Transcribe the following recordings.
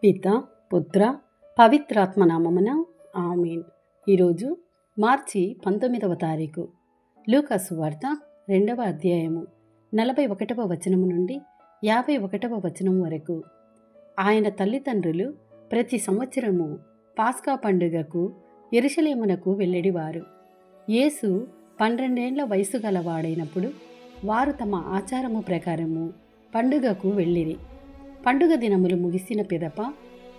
పిత పుత్ర పవిత్రాత్మ నామమున ఆమేన్. ఈరోజు మార్చి 19వ తారీఖు. లూకా సువార్త 2వ అధ్యాయము 41వ వచనము నుండి 51వ వచనం వరకు. ఆయన తల్లిదండ్రులు ప్రతి సంవత్సరము పాస్కా పండుగకు యెరూషలేమునకు వెళ్ళేడివారు. యేసు 12 ఏండ్ల వయసు గలవాడైనప్పుడు వారు తమ ఆచారము ప్రకారము పండుగకు వెళ్ళిరి. పండుగ దినములు ముగిసిన పిదప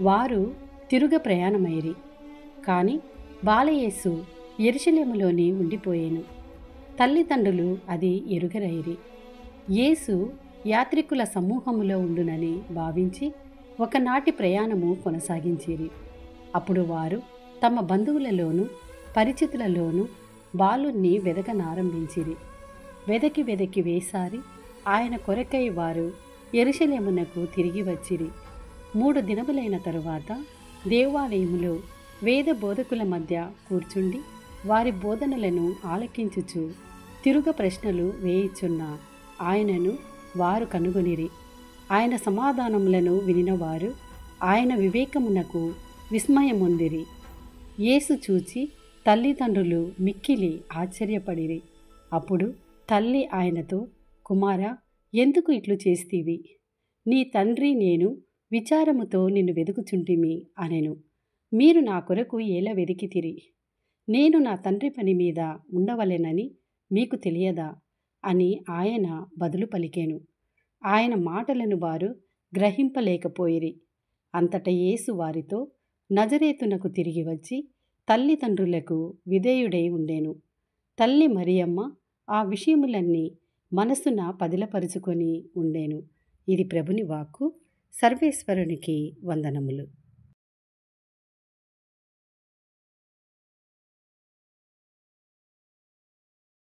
వారు తిరుగ ప్రయాణమైరి. కాని బాలయేసు యెరూషలేములోనే ఉండిపోయెను. తల్లిదండ్రులు అది ఎరుగరైరి. యేసు యాత్రికుల సమూహములో ఉండునని భావించి ఒకనాటి ప్రయాణము కొనసాగించిరి. అప్పుడు వారు తమ బంధువులలోనూ పరిచితులలోనూ బాలుణ్ణి వెదకనారంభించిరి. వెదకి వేసారి ఆయన కొరకై వారు యెరూషలేమునకు తిరిగి వచ్చిరి. 3 దినములైన తరువాత దేవాలయములో వేద బోధకుల మధ్య కూర్చుండి వారి బోధనలను ఆలకించుచు తిరుగ ప్రశ్నలు వేయిచున్న ఆయనను వారు కనుగొనిరి. ఆయన సమాధానములను వినినవారు ఆయన వివేకమునకు విస్మయమొందిరి. యేసు చూచి తల్లిదండ్రులు మిక్కిలి ఆశ్చర్యపడిరి. అప్పుడు తల్లి ఆయనతో, కుమారా, ఎందుకు ఇట్లు చేస్తీవి? నీ తండ్రి నేను విచారముతో నిన్ను వెదుకుచుంటిమి అనెను. మీరు నా కొరకు ఎలా వెదికితిరి? నేను నా తండ్రి పని మీద ఉండవలెనని మీకు తెలియదా అని ఆయన బదులు పలికెను. ఆయన మాటలను వారు గ్రహింపలేకపోయిరి. అంతట యేసు వారితో, నజరేతునకు తిరిగి వచ్చి తల్లిదండ్రులకు విధేయుడై ఉండెను. తల్లి మరియమ్మ ఆ విషయములన్నీ మనసున పదిలపరుచుకొని ఉండెను. ఇది ప్రభుని వాక్కు. సర్వేశ్వరునికి వందనములు.